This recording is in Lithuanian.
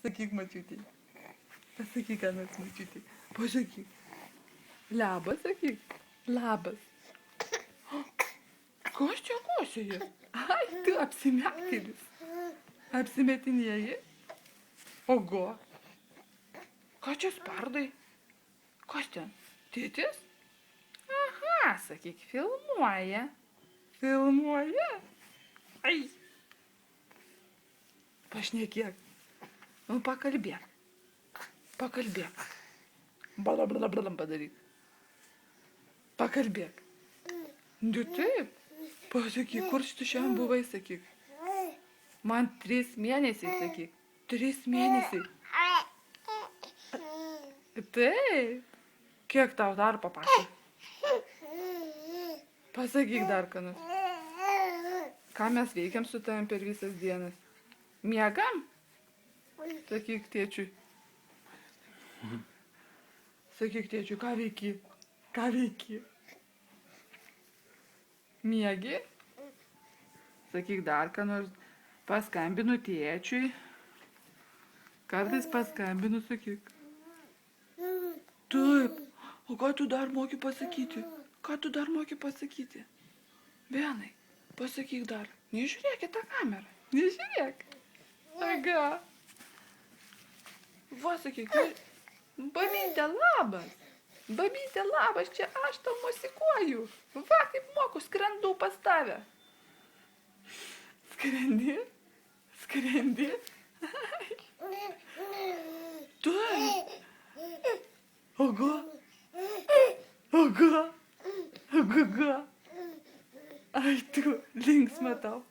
Pasakyk močiutei. Pasakyk, ką nors močiutei. Pasakyk. Labas, sakyk. Labas. Kas čia kosėja? Ai, tu apsimetėlis. Apsimetinėji? Ogo. Ką čia spardai? Kas ten? Tėtis? Aha, sakyk, filmuoja. Filmuoja? Ai. Pašnekėk. Nu, pakalbėk. Pakalbėk. Blablabla padaryk. Pakalbėk. Nu taip. Pasakyk, kur tu šiandien buvai, sakyk. Man 3 mėnesiai, sakyk. 3 mėnesiai. Taip. Kiek tau dar papasakok? Pasakyk dar, ką nors. Ką mes veikiam su tavim per visas dienas? Miegam? Sakyk tėčiui. Sakyk tėčiui, ką veiki? Ką veiki? Miegi? Sakyk dar, ką nors. Paskambinu tėčiui. Kartais paskambinu, sakyk. Taip. O ką tu dar moki pasakyti? Ką tu dar moki pasakyti? Benai, pasakyk dar. Nežiūrėk į tą kamerą. Nežiūrėk. Aga. Va, sakyk. Babytė, labas. Babytė, labas, čia aš tau mosikuoju. Va, kaip moku, skrendu pas tave. Skrendi? Skrendi? Taip. Ogo. Ogo. Ogo. Ai tu, linksma tau.